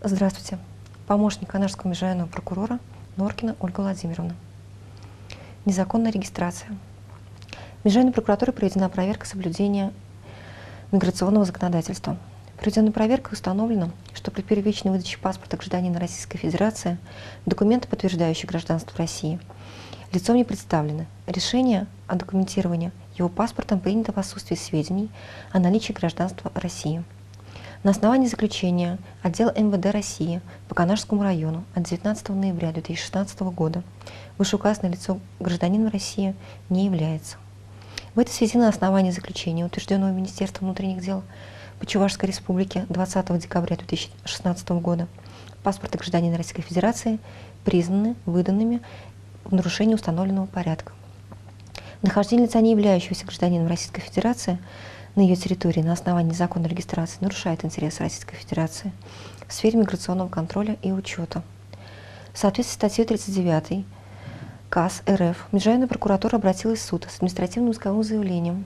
Здравствуйте. Помощник Канашского межрайонного прокурора Норкина Ольга Владимировна. Незаконная регистрация. В Межрайонной прокуратуре проведена проверка соблюдения миграционного законодательства. Проведенной проверкой установлено, что при первичной выдаче паспорта гражданина Российской Федерации документы, подтверждающие гражданство России, лицом не представлены. Решение о документировании его паспортом принято в отсутствии сведений о наличии гражданства России. На основании заключения отдела МВД России по Канашскому району от 19 ноября 2016 года вышеуказанное лицо гражданином России не является. В этой связи на основании заключения, утвержденного Министерством внутренних дел по Чувашской республике 20 декабря 2016 года, паспорты гражданина Российской Федерации признаны выданными в нарушении установленного порядка. Нахождение лица, не являющегося гражданином Российской Федерации, на ее территории на основании законной регистрации нарушает интересы Российской Федерации в сфере миграционного контроля и учета. В соответствии с статьей 39 КАС РФ Межрайонная прокуратура обратилась в суд с административным исковым заявлением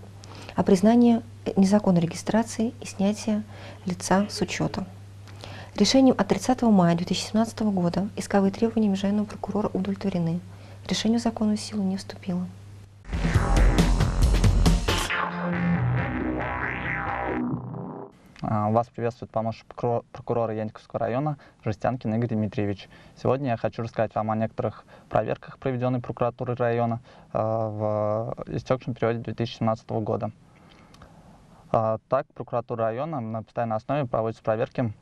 о признании незаконной регистрации и снятия лица с учета. Решением от 30 мая 2017 года исковые требования Межрайонного прокурора удовлетворены. Решение в законную силу не вступило. Вас приветствует помощник прокурора Яньковского района Жестянкин Игорь Дмитриевич. Сегодня я хочу рассказать вам о некоторых проверках, проведенных прокуратурой района в истекшем периоде 2017 года. Так, прокуратура района на постоянной основе проводит проверки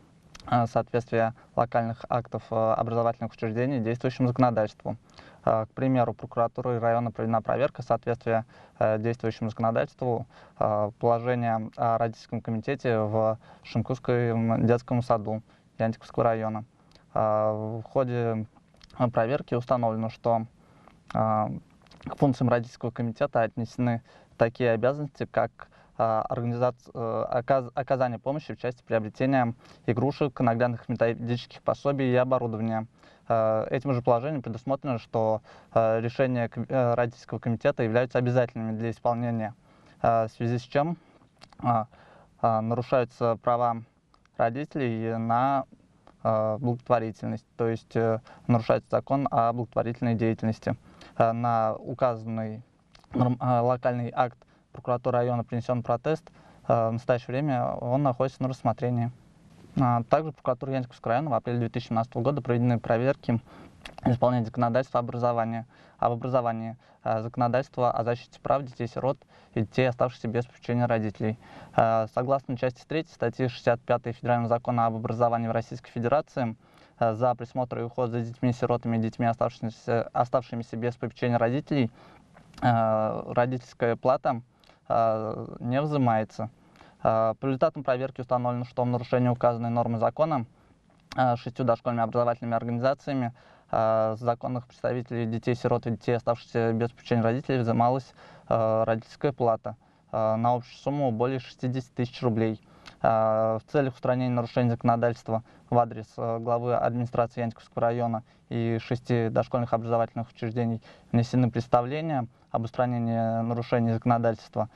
соответствия локальных актов образовательных учреждений действующему законодательству. К примеру, прокуратурой района проведена проверка соответствия действующему законодательству положения о родительском комитете в Шимкутском детском саду Яньковского района. В ходе проверки установлено, что к функциям родительского комитета отнесены такие обязанности, как оказание помощи в части приобретения игрушек, наглядных методических пособий и оборудования. Этим же положением предусмотрено, что решения родительского комитета являются обязательными для исполнения, в связи с чем нарушаются права родителей на благотворительность, то есть нарушается закон о благотворительной деятельности. На указанный локальный акт прокуратуры района принесен протест. В настоящее время он находится на рассмотрении. Также прокуратура Яньковского района в апреле 2017 года проведены проверки исполнения законодательства об образовании, законодательства о защите прав детей-сирот и детей, оставшихся без попечения родителей. Согласно части 3 статьи 65 Федерального закона об образовании в Российской Федерации, за присмотр и уход за детьми-сиротами и детьми, оставшимися без попечения родителей, родительская плата не взимается. По результатам проверки установлено, что в нарушении указанной нормы закона 6 дошкольными образовательными организациями законных представителей детей-сирот и детей, оставшихся без попечения родителей, взималась родительская плата на общую сумму более 60 тысяч рублей. В целях устранения нарушений законодательства в адрес главы администрации Яньковского района и 6 дошкольных образовательных учреждений внесены представления об устранении нарушений законодательства.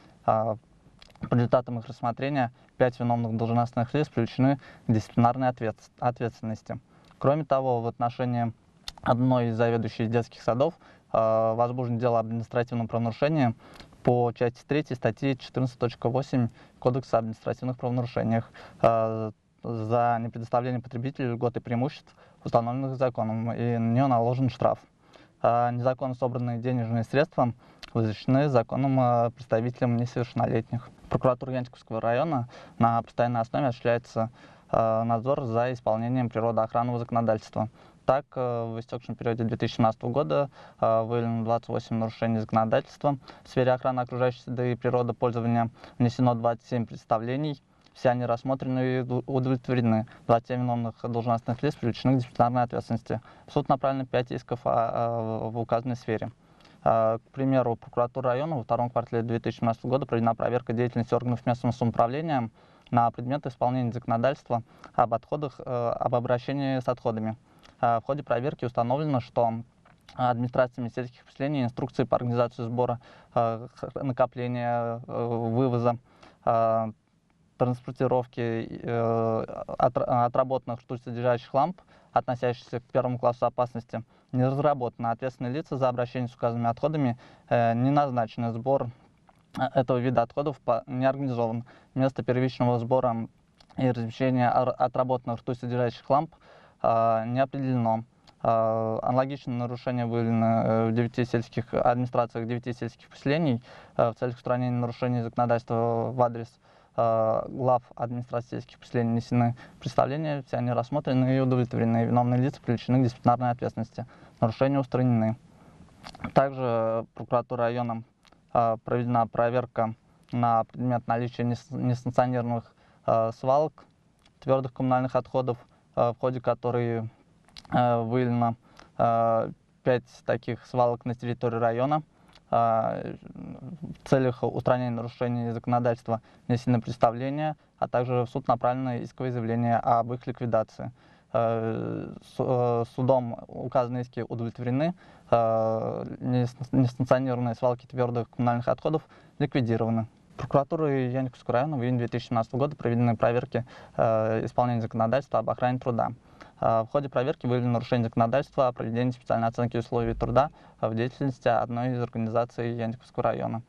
По результатам их рассмотрения 5 виновных должностных лиц привлечены к дисциплинарной ответственности. Кроме того, в отношении одной из заведующих детских садов возбуждено дело об административном правонарушении по части 3 статьи 14.8 Кодекса об административных правонарушениях за непредоставление потребителю льгот и преимуществ, установленных законом, и на нее наложен штраф. Незаконно собранные денежные средства возвращены законом представителям несовершеннолетних. Прокуратура Яньковского района на постоянной основе осуществляется надзор за исполнением природоохранного законодательства. Так, в истекшем периоде 2017 года выявлено 28 нарушений законодательства в сфере охраны окружающей среды и природопользования, внесено 27 представлений, все они рассмотрены и удовлетворены. 27 виновных должностных лиц привлечены к дисциплинарной ответственности. В суд направлено 5 исков в указанной сфере. К примеру, прокуратура района во втором квартале 2017 года проведена проверка деятельности органов местного самоуправления на предмет исполнения законодательства об отходах, об обращении с отходами. В ходе проверки установлено, что администрациями сельских поселений инструкции по организации сбора, накопления, вывоза транспортировки отработанных ртуть-содержащих ламп, относящихся к первому классу опасности, не разработаны. Ответственные лица за обращение с указанными отходами не назначены. Сбор этого вида отходов не организован. Место первичного сбора и размещения отработанных ртуть-содержащих ламп не определено. Аналогичные нарушения выявлены в 9 сельских администрациях 9 сельских поселений в целях устранения нарушений законодательства в адрес глав администрации сельских поселений внесены представления, все они рассмотрены и удовлетворены. Виновные лица привлечены к дисциплинарной ответственности. Нарушения устранены. Также прокуратурой района проведена проверка на предмет наличия несанкционированных свалок твердых коммунальных отходов, в ходе которой выявлено 5 таких свалок на территории района. В целях устранения нарушений законодательства внесены представления, а также в суд направлено исковое заявление об их ликвидации. Судом указанные иски удовлетворены, несанкционированные свалки твердых коммунальных отходов ликвидированы. Прокуратурой Яниковского района в июне 2017 года проведены проверки исполнения законодательства об охране труда. В ходе проверки выявлено нарушение законодательства о проведении специальной оценки условий труда в деятельности одной из организаций Яниковского района.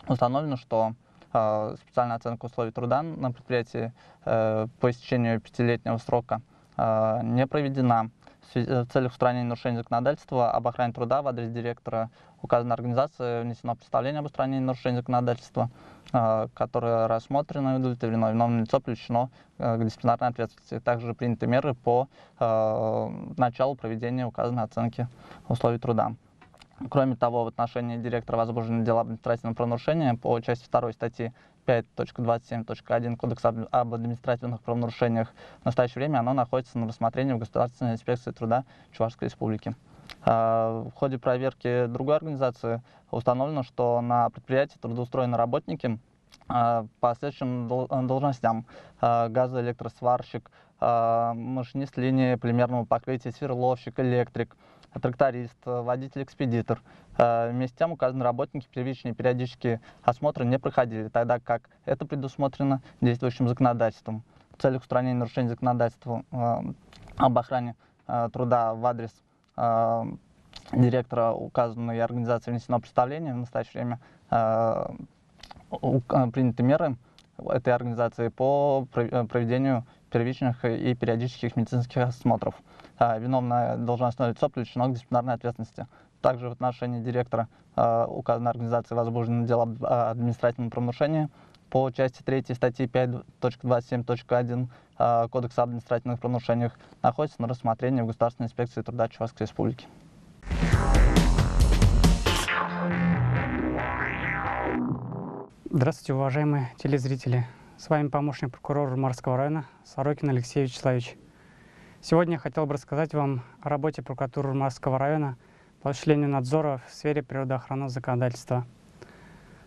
Установлено, что специальная оценка условий труда на предприятии по истечению 5-летнего срока не проведена. В целях устранения нарушений законодательства об охране труда в адрес директора указанной организации внесено представление об устранении нарушений законодательства, которое рассмотрено и удовлетворено. Виновное лицо привлечено к дисциплинарной ответственности. Также приняты меры по началу проведения указанной оценки условий труда. Кроме того, в отношении директора возбуждено дело об административном правонарушении по части 2 статьи 5.27.1 Кодекса об административных правонарушениях. В настоящее время оно находится на рассмотрении в Государственной инспекции труда Чувашской Республики. В ходе проверки другой организации установлено, что на предприятии трудоустроены работники по следующим должностям: газоэлектросварщик, машинист линии полимерного покрытия, сверловщик, электрик, тракторист, водитель-экспедитор. Вместе с тем указанные работники первичные периодические осмотры не проходили, тогда как это предусмотрено действующим законодательством. В целях устранения нарушений законодательства об охране труда в адрес директора указанной организации внесено представление. В настоящее время приняты меры этой организации по проведению первичных и периодических медицинских осмотров. Виновное должностное лицо привлечено к дисциплинарной ответственности. Также в отношении директора указанной организации возбуждено дело об административном правонарушении по части 3 статьи 5.27.1 Кодекса об административных правонарушениях, находится на рассмотрении в Государственной инспекции труда Чувашской Республики. Здравствуйте, уважаемые телезрители. С вами помощник прокурора Урмарского района Сорокин Алексей Вячеславович. Сегодня я хотел бы рассказать вам о работе прокуратуры Урмарского района по осуществлению надзора в сфере природоохранного законодательства.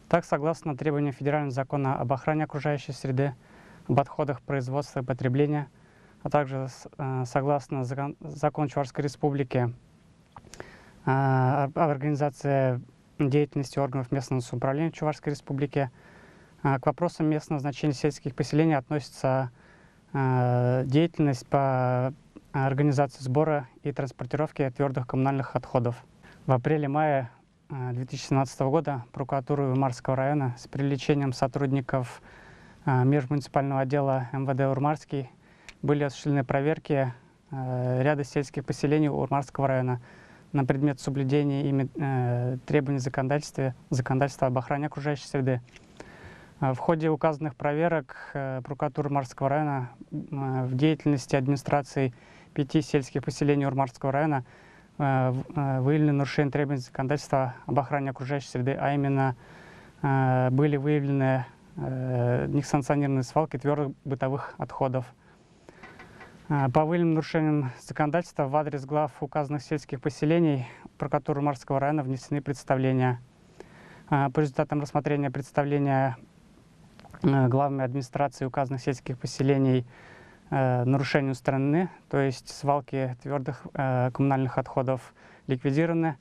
Так, согласно требованиям Федерального закона об охране окружающей среды, об отходах производства и потребления, а также согласно закону Чувашской Республики об организации деятельности органов местного самоуправления Чувашской Республики, к вопросам местного значения сельских поселений относится деятельность по организации сбора и транспортировки твердых коммунальных отходов. В апреле-мае 2017 года прокуратурой Урмарского района с привлечением сотрудников межмуниципального отдела МВД Урмарский были осуществлены проверки ряда сельских поселений Урмарского района на предмет соблюдения ими требований законодательства об охране окружающей среды. В ходе указанных проверок прокуратуры Урмарского района в деятельности администрации 5 сельских поселений Урмарского района выявлены нарушения требований законодательства об охране окружающей среды, а именно были выявлены несанкционированные свалки твердых бытовых отходов. По выявленным нарушениям законодательства в адрес глав указанных сельских поселений прокуратуры Урмарского района внесены представления. По результатам рассмотрения представления главами администрации указанных сельских поселений нарушения устранены, то есть свалки твердых коммунальных отходов ликвидированы,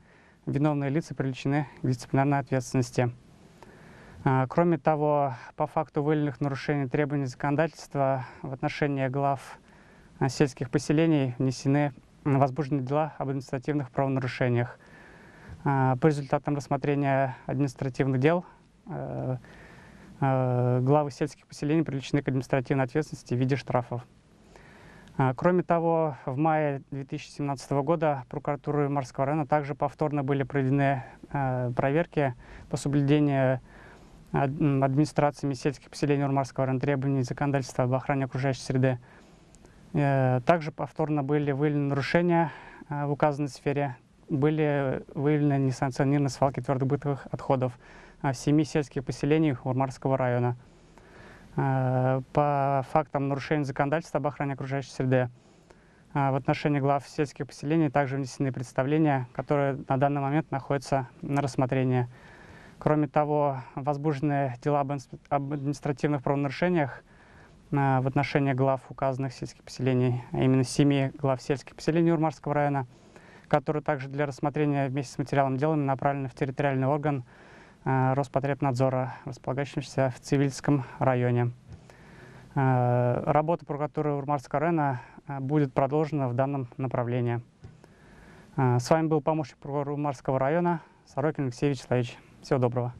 виновные лица привлечены к дисциплинарной ответственности. Кроме того, по факту выявленных нарушений требований законодательства в отношении глав сельских поселений возбуждены дела об административных правонарушениях. По результатам рассмотрения административных дел главы сельских поселений привлечены к административной ответственности в виде штрафов. Кроме того, в мае 2017 года прокуратурой Марского района также повторно были проведены проверки по соблюдению администрациями сельских поселений Урмарского района требований законодательства об охране окружающей среды. Также повторно были выявлены нарушения в указанной сфере, были выявлены несанкционированные свалки твердых бытовых отходов в 7 сельских поселениях Урмарского района. По фактам нарушения законодательства об охране окружающей среды в отношении глав сельских поселений также внесены представления, которые на данный момент находятся на рассмотрении. Кроме того, возбуждены дела об административных правонарушениях в отношении глав указанных сельских поселений, а именно 7 глав сельских поселений Урмарского района, которые также для рассмотрения вместе с материалом дела направлены в территориальный орган Роспотребнадзора, располагающийся в Цивильском районе. Работа прокуратуры Урмарского района будет продолжена в данном направлении. С вами был помощник прокурора Урмарского района Сорокин Алексей Вячеславович. Всего доброго.